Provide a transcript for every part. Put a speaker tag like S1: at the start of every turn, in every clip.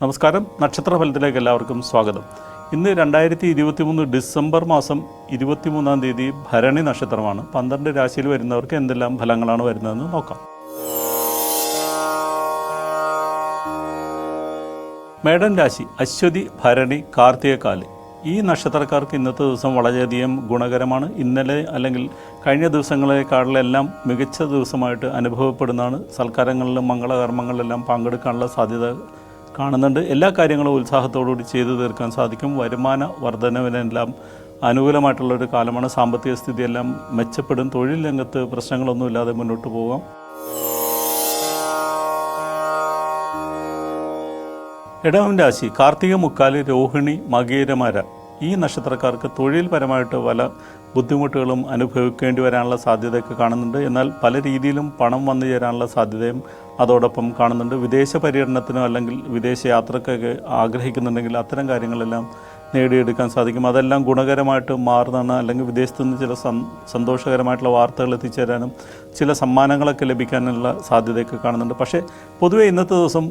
S1: നമസ്കാരം. നക്ഷത്രഫലത്തിലേക്ക് എല്ലാവർക്കും സ്വാഗതം. ഇന്ന് 2023 ഡിസംബർ മാസം 23-ാം തീയതി ഭരണി നക്ഷത്രമാണ്. 12 രാശിയിൽ വരുന്നവർക്ക് എന്തെല്ലാം ഫലങ്ങളാണ് വരുന്നതെന്ന് നോക്കാം. മേടൻ രാശി അശ്വതി, ഭരണി, കാർത്തികക്കാല്. ഈ നക്ഷത്രക്കാർക്ക് ഇന്നത്തെ ദിവസം വളരെയധികം ഗുണകരമാണ്. ഇന്നലെ അല്ലെങ്കിൽ കഴിഞ്ഞ ദിവസങ്ങളെക്കാളിലെല്ലാം മികച്ച ദിവസമായിട്ട് അനുഭവപ്പെടുന്നതാണ്. സൽക്കാരങ്ങളിലും മംഗളകർമ്മങ്ങളിലെല്ലാം പങ്കെടുക്കാനുള്ള സാധ്യത കാണുന്നുണ്ട്. എല്ലാ കാര്യങ്ങളും ഉത്സാഹത്തോടുകൂടി ചെയ്തു തീർക്കാൻ സാധിക്കും. വരുമാന വർധനവിനെല്ലാം അനുകൂലമായിട്ടുള്ളൊരു കാലമാണ്. സാമ്പത്തിക സ്ഥിതിയെല്ലാം മെച്ചപ്പെടും. തൊഴിൽ രംഗത്ത് പ്രശ്നങ്ങളൊന്നുമില്ലാതെ മുന്നോട്ട് പോകാം. ഇടവം രാശി കാർത്തിക, മുക്കാല്, രോഹിണി, മകീരമര. ഈ നക്ഷത്രക്കാർക്ക് തൊഴിൽപരമായിട്ട് പല ബുദ്ധിമുട്ടുകളും അനുഭവിക്കേണ്ടി വരാനുള്ള സാധ്യതയൊക്കെ കാണുന്നുണ്ട്. എന്നാൽ പല രീതിയിലും പണം വന്നു ചേരാനുള്ള സാധ്യതയും അതോടൊപ്പം കാണുന്നുണ്ട്. വിദേശ പര്യടനത്തിനോ അല്ലെങ്കിൽ വിദേശ യാത്രക്കൊക്കെ ആഗ്രഹിക്കുന്നുണ്ടെങ്കിൽ അത്തരം കാര്യങ്ങളെല്ലാം നേടിയെടുക്കാൻ സാധിക്കും. അതെല്ലാം ഗുണകരമായിട്ട് മാറുന്നതാണ്. അല്ലെങ്കിൽ വിദേശത്തു നിന്ന് ചില സന്തോഷകരമായിട്ടുള്ള വാർത്തകൾ എത്തിച്ചേരാനും ചില സമ്മാനങ്ങളൊക്കെ ലഭിക്കാനുള്ള സാധ്യതയൊക്കെ കാണുന്നുണ്ട്. പക്ഷേ പൊതുവെ ഇന്നത്തെ ദിവസം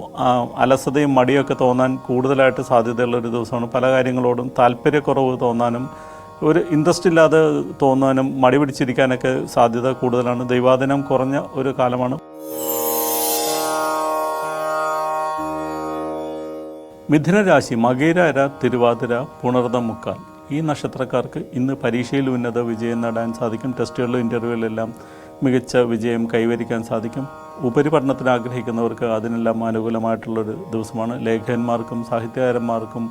S1: അലസതയും മടിയൊക്കെ തോന്നാൻ കൂടുതലായിട്ട് സാധ്യതയുള്ളൊരു ദിവസമാണ്. പല കാര്യങ്ങളോടും താല്പര്യക്കുറവ് തോന്നാനും ഒരു ഇൻട്രസ്റ്റ് ഇല്ലാതെ തോന്നാനും മടി പിടിച്ചിരിക്കാനൊക്കെ സാധ്യത കൂടുതലാണ്. ദൈവാധീനം കുറഞ്ഞ ഒരു കാലമാണ്. മിഥുനരാശി മകീരമര, തിരുവാതിര, പുണർതം, മുക്കാൽ. ഈ നക്ഷത്രക്കാർക്ക് ഇന്ന് പരീക്ഷയിൽ ഉന്നത വിജയം നേടാൻ സാധിക്കും. ടെസ്റ്റുകളിലും ഇൻ്റർവ്യൂവിലെല്ലാം മികച്ച വിജയം കൈവരിക്കാൻ സാധിക്കും. ഉപരിപഠനത്തിന് ആഗ്രഹിക്കുന്നവർക്ക് അതിനെല്ലാം അനുകൂലമായിട്ടുള്ളൊരു ദിവസമാണ്. ലേഖകന്മാർക്കും സാഹിത്യകാരന്മാർക്കും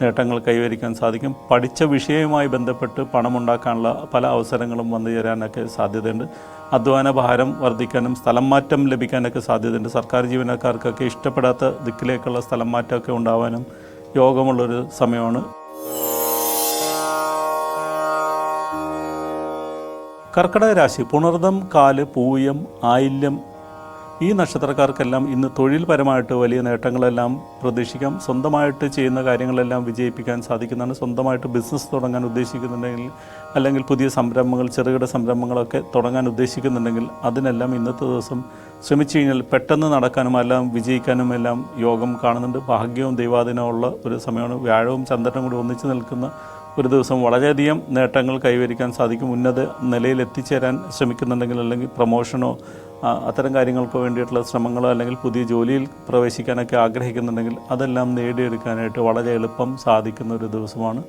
S1: നേട്ടങ്ങൾ കൈവരിക്കാൻ സാധിക്കും. പഠിച്ച വിഷയവുമായി ബന്ധപ്പെട്ട് പണമുണ്ടാക്കാനുള്ള പല അവസരങ്ങളും വന്നു ചേരാനൊക്കെ സാധ്യതയുണ്ട്. അധ്വാന ഭാരം വർദ്ധിക്കാനും സ്ഥലം മാറ്റം ലഭിക്കാനൊക്കെ സാധ്യതയുണ്ട്. സർക്കാർ ജീവനക്കാർക്കൊക്കെ ഇഷ്ടപ്പെടാത്ത ദിക്കിലേക്കുള്ള സ്ഥലം മാറ്റമൊക്കെ ഉണ്ടാവാനും യോഗമുള്ളൊരു സമയമാണ്. കർക്കിടക രാശി പുണർതം, കാല്, പൂയം, ആയില്യം. ഈ നക്ഷത്രക്കാർക്കെല്ലാം ഇന്ന് തൊഴിൽപരമായിട്ട് വലിയ നേട്ടങ്ങളെല്ലാം പ്രതീക്ഷിക്കാം. സ്വന്തമായിട്ട് ചെയ്യുന്ന കാര്യങ്ങളെല്ലാം വിജയിപ്പിക്കാൻ സാധിക്കുന്നതാണ്. സ്വന്തമായിട്ട് ബിസിനസ് തുടങ്ങാൻ ഉദ്ദേശിക്കുന്നുണ്ടെങ്കിൽ അല്ലെങ്കിൽ പുതിയ സംരംഭങ്ങൾ, ചെറുകിട സംരംഭങ്ങളൊക്കെ തുടങ്ങാൻ ഉദ്ദേശിക്കുന്നുണ്ടെങ്കിൽ അതിനെല്ലാം ഇന്നത്തെ ദിവസം ശ്രമിച്ചു കഴിഞ്ഞാൽ പെട്ടെന്ന് നടക്കാനും എല്ലാം വിജയിക്കാനും എല്ലാം യോഗം കാണുന്നുണ്ട്. ഭാഗ്യവും ദൈവാധീനമുള്ള ഒരു സമയമാണ്. വ്യാഴവും ചന്ദ്രനും കൂടി ഒന്നിച്ചു നിൽക്കുന്ന ഒരു ദിവസം വളരെയധികം നേട്ടങ്ങൾ കൈവരിക്കാൻ സാധിക്കും. ഉന്നത നിലയിൽ എത്തിച്ചേരാൻ ശ്രമിക്കുന്നുണ്ടെങ്കിൽ അല്ലെങ്കിൽ പ്രൊമോഷനോ അത്തരം കാര്യങ്ങൾക്ക് വേണ്ടിയിട്ടുള്ള ശ്രമങ്ങളോ അല്ലെങ്കിൽ പുതിയ ജോലിയിൽ പ്രവേശിക്കാനൊക്കെ ആഗ്രഹിക്കുന്നുണ്ടെങ്കിൽ അതെല്ലാം നേടിയെടുക്കാനായിട്ട് വളരെ എളുപ്പം സാധിക്കുന്ന ഒരു ദിവസമാണ്.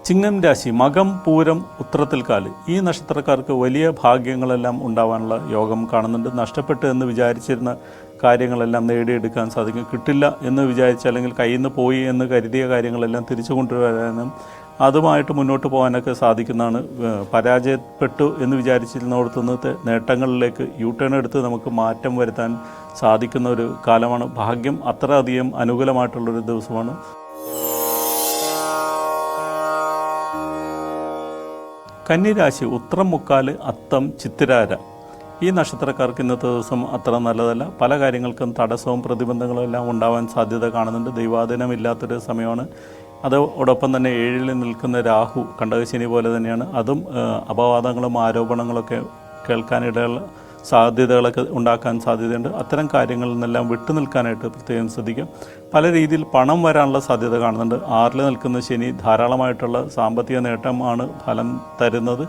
S1: ചിങ്ങം രാശി മകം, പൂരം, ഉത്രത്തിൽക്കാല്. ഈ നക്ഷത്രക്കാർക്ക് വലിയ ഭാഗ്യങ്ങളെല്ലാം ഉണ്ടാവാനുള്ള യോഗം കാണുന്നുണ്ട്. നഷ്ടപ്പെട്ടു എന്ന് വിചാരിച്ചിരുന്ന കാര്യങ്ങളെല്ലാം നേടിയെടുക്കാൻ സാധിക്കും. കിട്ടില്ല എന്ന് വിചാരിച്ച അല്ലെങ്കിൽ കയ്യിൽ നിന്ന് പോയി എന്ന് കരുതിയ കാര്യങ്ങളെല്ലാം തിരിച്ചു കൊണ്ടുവരാനും അതുമായിട്ട് മുന്നോട്ട് പോകാനൊക്കെ സാധിക്കുന്നതാണ്. പരാജയപ്പെട്ടു എന്ന് വിചാരിച്ചിരുന്നിടത്തുനിന്ന് നേട്ടങ്ങളിലേക്ക് യൂട്ടേൺ എടുത്ത് നമുക്ക് മാറ്റം വരുത്താൻ സാധിക്കുന്ന ഒരു കാലമാണ്. ഭാഗ്യം അത്ര അധികം അനുകൂലമായിട്ടുള്ളൊരു ദിവസമാണ്. കന്നിരാശി ഉത്രം, മുക്കാല്, അത്തം, ചിത്തിരാര. ഈ നക്ഷത്രക്കാർക്ക് ഇന്നത്തെ ദിവസം അത്ര നല്ലതല്ല. പല കാര്യങ്ങൾക്കും തടസ്സവും പ്രതിബന്ധങ്ങളും എല്ലാം ഉണ്ടാവാൻ സാധ്യത കാണുന്നുണ്ട്. ദൈവാധീനമില്ലാത്തൊരു സമയമാണ്. അതോടൊപ്പം തന്നെ 7-ൽ നിൽക്കുന്ന രാഹു കണ്ടകശനി പോലെ തന്നെയാണ്. അതും അപവാദങ്ങളും ആരോപണങ്ങളൊക്കെ കേൾക്കാനിടയുള്ള സാധ്യതകളൊക്കെ ഉണ്ടാക്കാൻ സാധ്യതയുണ്ട്. അത്തരം കാര്യങ്ങളിൽ നിന്നെല്ലാം വിട്ടു നിൽക്കാനായിട്ട് പ്രത്യേകം ശ്രദ്ധിക്കാം. പല രീതിയിൽ പണം വരാനുള്ള സാധ്യത കാണുന്നുണ്ട്. 6-ൽ നിൽക്കുന്ന ശനി ധാരാളമായിട്ടുള്ള സാമ്പത്തിക നേട്ടമാണ് ഫലം തരുന്നത്.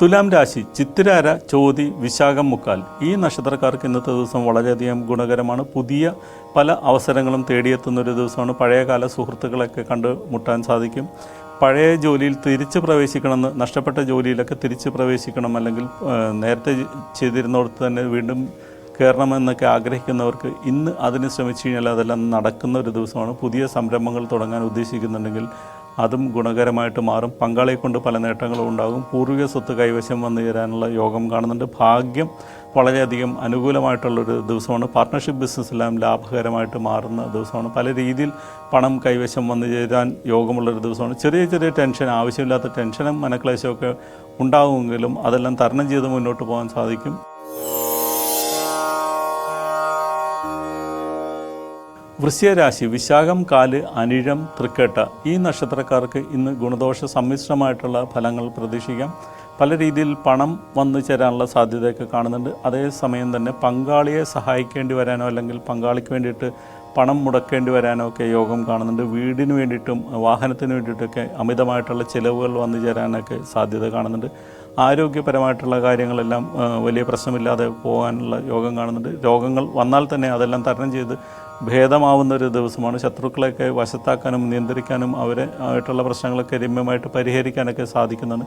S1: തുലാം രാശി ചിത്തിരാര, ചോതി, വിശാഖം, മുക്കാൽ. ഈ നക്ഷത്രക്കാർക്ക് ഇന്നത്തെ ദിവസം വളരെയധികം ഗുണകരമാണ്. പുതിയ പല അവസരങ്ങളും തേടിയെത്തുന്നൊരു ദിവസമാണ്. പഴയകാല സുഹൃത്തുക്കളൊക്കെ കണ്ടുമുട്ടാൻ സാധിക്കും. പഴയ ജോലിയിൽ തിരിച്ച് പ്രവേശിക്കണമെന്ന്, നഷ്ടപ്പെട്ട ജോലിയിലൊക്കെ തിരിച്ച് പ്രവേശിക്കണം അല്ലെങ്കിൽ നേരത്തെ ചെയ്തിരുന്നിടത്ത് തന്നെ വീണ്ടും കയറണമെന്നൊക്കെ ആഗ്രഹിക്കുന്നവർക്ക് ഇന്ന് അതിന് ശ്രമിച്ചു കഴിഞ്ഞാൽ അതെല്ലാം നടക്കുന്ന ഒരു ദിവസമാണ്. പുതിയ സംരംഭങ്ങൾ തുടങ്ങാൻ ഉദ്ദേശിക്കുന്നുണ്ടെങ്കിൽ അതും ഗുണകരമായിട്ട് മാറും. പങ്കാളിയെ കൊണ്ട് പല നേട്ടങ്ങളും ഉണ്ടാകും. പൂർവിക സ്വത്ത് കൈവശം വന്നു ചേരാനുള്ള യോഗം കാണുന്നുണ്ട്. ഭാഗ്യം വളരെയധികം അനുകൂലമായിട്ടുള്ളൊരു ദിവസമാണ്. പാർട്ട്ണർഷിപ്പ് ബിസിനസ്സെല്ലാം ലാഭകരമായിട്ട് മാറുന്ന ദിവസമാണ്. പല രീതിയിൽ പണം കൈവശം വന്നു ചേരാൻ യോഗമുള്ളൊരു ദിവസമാണ്. ചെറിയ ചെറിയ ടെൻഷൻ, ആവശ്യമില്ലാത്ത ടെൻഷനും മനക്ലേശമൊക്കെ ഉണ്ടാകുമെങ്കിലും അതെല്ലാം തരണം ചെയ്ത് മുന്നോട്ട് പോകാൻ സാധിക്കും. വൃശ്ചികരാശി വിശാഖം, കാല്, അനിഴം, തൃക്കേട്ട ഈ നക്ഷത്രക്കാർക്ക് ഇന്ന് ഗുണദോഷ സമ്മിശ്രമായിട്ടുള്ള ഫലങ്ങൾ പ്രതീക്ഷിക്കാം. പല രീതിയിൽ പണം വന്നു ചേരാനുള്ള സാധ്യതയൊക്കെ കാണുന്നുണ്ട്. അതേസമയം തന്നെ പങ്കാളിയെ സഹായിക്കേണ്ടി വരാനോ അല്ലെങ്കിൽ പങ്കാളിക്ക് വേണ്ടിയിട്ട് പണം മുടക്കേണ്ടി വരാനോ ഒക്കെ യോഗം കാണുന്നുണ്ട്. വീടിന് വേണ്ടിയിട്ടും വാഹനത്തിന് വേണ്ടിയിട്ടൊക്കെ അമിതമായിട്ടുള്ള ചിലവുകൾ വന്നു ചേരാനൊക്കെ സാധ്യത കാണുന്നുണ്ട്. ആരോഗ്യപരമായിട്ടുള്ള കാര്യങ്ങളെല്ലാം വലിയ പ്രശ്നമില്ലാതെ പോകാനുള്ള യോഗം കാണുന്നുണ്ട്. രോഗങ്ങൾ വന്നാൽ തന്നെ അതെല്ലാം തരണം ചെയ്ത് ഭേദമാവുന്ന ഒരു ദിവസമാണ്. ശത്രുക്കളെയൊക്കെ വശത്താക്കാനും നിയന്ത്രിക്കാനും അവരെ ആയിട്ടുള്ള പ്രശ്നങ്ങളൊക്കെ രമ്യമായിട്ട് പരിഹരിക്കാനൊക്കെ സാധിക്കുന്നതാണ്.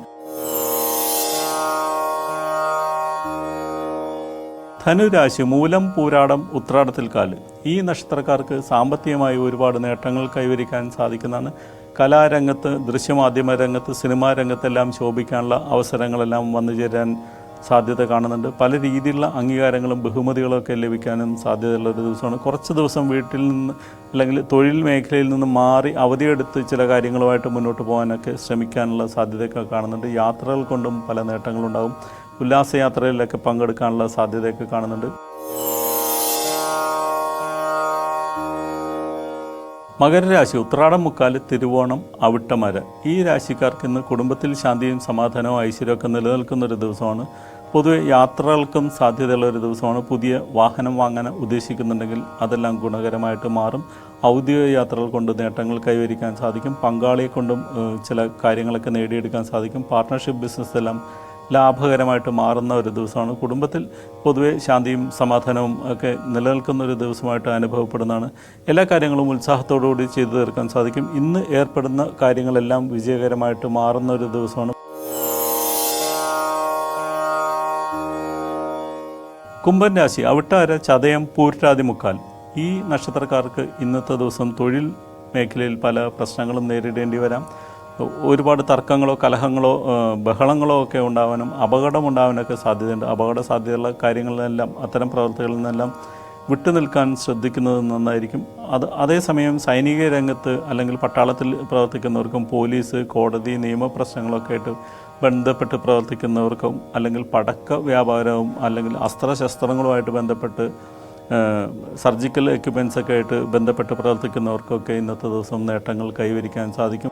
S1: ധനുരാശി മൂലം, പൂരാടം, ഉത്രാടത്തിൽ കാല് ഈ നക്ഷത്രക്കാർക്ക് സാമ്പത്തികമായി ഒരുപാട് നേട്ടങ്ങൾ കൈവരിക്കാൻ സാധിക്കുന്നതാണ്. കലാരംഗത്ത്, ദൃശ്യമാധ്യമ രംഗത്ത്, സിനിമാ രംഗത്തെല്ലാം ശോഭിക്കാനുള്ള അവസരങ്ങളെല്ലാം വന്നു ചേരാൻ സാധ്യത കാണുന്നുണ്ട്. പല രീതിയിലുള്ള അംഗീകാരങ്ങളും ബഹുമതികളും ഒക്കെ ലഭിക്കാനും സാധ്യതയുള്ളൊരു ദിവസമാണ്. കുറച്ച് ദിവസം വീട്ടിൽ നിന്ന് അല്ലെങ്കിൽ തൊഴിൽ മേഖലയിൽ നിന്ന് മാറി അവധിയെടുത്ത് ചില കാര്യങ്ങളുമായിട്ട് മുന്നോട്ട് പോകാനൊക്കെ ശ്രമിക്കാനുള്ള സാധ്യതയൊക്കെ കാണുന്നുണ്ട്. യാത്രകൾ കൊണ്ടും പല നേട്ടങ്ങളുണ്ടാകും. ഉല്ലാസയാത്രയിലൊക്കെ പങ്കെടുക്കാനുള്ള സാധ്യതയൊക്കെ കാണുന്നുണ്ട്. മകരരാശി ഉത്രാടം, മുക്കാല്, തിരുവോണം, അവിട്ടമര ഈ രാശിക്കാർക്ക് ഇന്ന് കുടുംബത്തിൽ ശാന്തിയും സമാധാനവും ഐശ്വര്യമൊക്കെ നിലനിൽക്കുന്ന ഒരു ദിവസമാണ്. പൊതുവെ യാത്രകൾക്കും സാധ്യതയുള്ള ഒരു ദിവസമാണ്. പുതിയ വാഹനം വാങ്ങാൻ ഉദ്ദേശിക്കുന്നുണ്ടെങ്കിൽ അതെല്ലാം ഗുണകരമായിട്ട് മാറും. ഔദ്യോഗിക യാത്രകൾ കൊണ്ട് നേട്ടങ്ങൾ കൈവരിക്കാൻ സാധിക്കും. പങ്കാളിയെ കൊണ്ടും ചില കാര്യങ്ങളൊക്കെ നേടിയെടുക്കാൻ സാധിക്കും. പാർട്ട്ണർഷിപ്പ് ബിസിനസ് എല്ലാം ലാഭകരമായിട്ട് മാറുന്ന ഒരു ദിവസമാണ്. കുടുംബത്തിൽ പൊതുവെ ശാന്തിയും സമാധാനവും ഒക്കെ നിലനിൽക്കുന്ന ഒരു ദിവസമായിട്ട് അനുഭവപ്പെടുന്നതാണ്. എല്ലാ കാര്യങ്ങളും ഉത്സാഹത്തോടുകൂടി ചെയ്തു തീർക്കാൻ സാധിക്കും. ഇന്ന് ഏർപ്പെടുന്ന കാര്യങ്ങളെല്ലാം വിജയകരമായിട്ട് മാറുന്ന ഒരു ദിവസമാണ്. കുംഭൻ രാശി അവിട്ടാര, ചതയം, പൂരാതി, മുക്കാൽ ഈ നക്ഷത്രക്കാർക്ക് ഇന്നത്തെ ദിവസം തൊഴിൽ മേഖലയിൽ പല പ്രശ്നങ്ങളും നേരിടേണ്ടി വരാം. ഒരുപാട് തർക്കങ്ങളോ കലഹങ്ങളോ ബഹളങ്ങളോ ഒക്കെ ഉണ്ടാവാനും അപകടമുണ്ടാവാനൊക്കെ സാധ്യതയുണ്ട്. അപകട സാധ്യതയുള്ള കാര്യങ്ങളിലെല്ലാം അത്തരം പ്രവർത്തികളിൽ നിന്നെല്ലാം വിട്ടുനിൽക്കാൻ ശ്രദ്ധിക്കുന്നത് നന്നായിരിക്കും. അതേസമയം സൈനിക രംഗത്ത് അല്ലെങ്കിൽ പട്ടാളത്തിൽ പ്രവർത്തിക്കുന്നവർക്കും പോലീസ്, കോടതി, നിയമപ്രശ്നങ്ങളൊക്കെ ആയിട്ട് ബന്ധപ്പെട്ട് പ്രവർത്തിക്കുന്നവർക്കും അല്ലെങ്കിൽ പടക്ക വ്യാപാരവും അല്ലെങ്കിൽ അസ്ത്രശസ്ത്രങ്ങളുമായിട്ട് ബന്ധപ്പെട്ട് സർജിക്കൽ എക്യുപ്മെൻറ്റ്സൊക്കെ ആയിട്ട് ബന്ധപ്പെട്ട് പ്രവർത്തിക്കുന്നവർക്കൊക്കെ ഇന്നത്തെ ദിവസം നേട്ടങ്ങൾ കൈവരിക്കാൻ സാധിക്കും.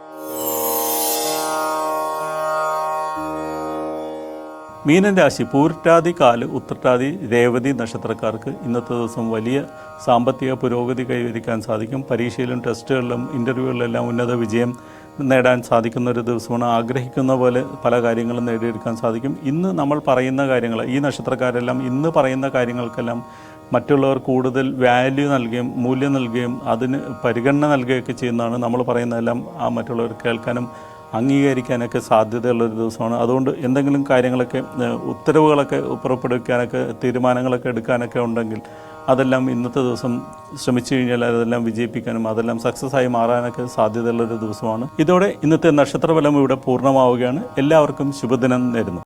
S1: മീനൻ രാശി പൂരട്ടാതി, കാല്, ഉത്രട്ടാതി, രേവതി നക്ഷത്രക്കാർക്ക് ഇന്നത്തെ ദിവസം വലിയ സാമ്പത്തിക പുരോഗതി കൈവരിക്കാൻ സാധിക്കും. പരീക്ഷയിലും ടെസ്റ്റുകളിലും ഇൻ്റർവ്യൂകളിലെല്ലാം ഉന്നത വിജയം നേടാൻ സാധിക്കുന്ന ഒരു ദിവസമാണ്. ആഗ്രഹിക്കുന്ന പോലെ പല കാര്യങ്ങളും നേടിയെടുക്കാൻ സാധിക്കും. ഇന്ന് നമ്മൾ പറയുന്ന കാര്യങ്ങൾ, ഈ നക്ഷത്രക്കാരെല്ലാം ഇന്ന് പറയുന്ന കാര്യങ്ങൾക്കെല്ലാം മറ്റുള്ളവർ കൂടുതൽ വാല്യൂ നൽകുകയും മൂല്യം നൽകുകയും അതിന് പരിഗണന നൽകുകയൊക്കെ ചെയ്യുന്നതാണ്. നമ്മൾ പറയുന്നതെല്ലാം ആ മറ്റുള്ളവർ കേൾക്കാനും അംഗീകരിക്കാനൊക്കെ സാധ്യതയുള്ളൊരു ദിവസമാണ്. അതുകൊണ്ട് എന്തെങ്കിലും കാര്യങ്ങളൊക്കെ ഉത്തരവുകളൊക്കെ പുറപ്പെടുവിക്കാനൊക്കെ തീരുമാനങ്ങളൊക്കെ എടുക്കാനൊക്കെ ഉണ്ടെങ്കിൽ അതെല്ലാം ഇന്നത്തെ ദിവസം ശ്രമിച്ചു കഴിഞ്ഞാൽ അതെല്ലാം വിജയിപ്പിക്കാനും അതെല്ലാം സക്സസ് ആയി മാറാനൊക്കെ സാധ്യതയുള്ളൊരു ദിവസമാണ്. ഇതോടെ ഇന്നത്തെ നക്ഷത്രഫലം ഇവിടെ പൂർണ്ണമാവുകയാണ്. എല്ലാവർക്കും ശുഭദിനം നേരുന്നു.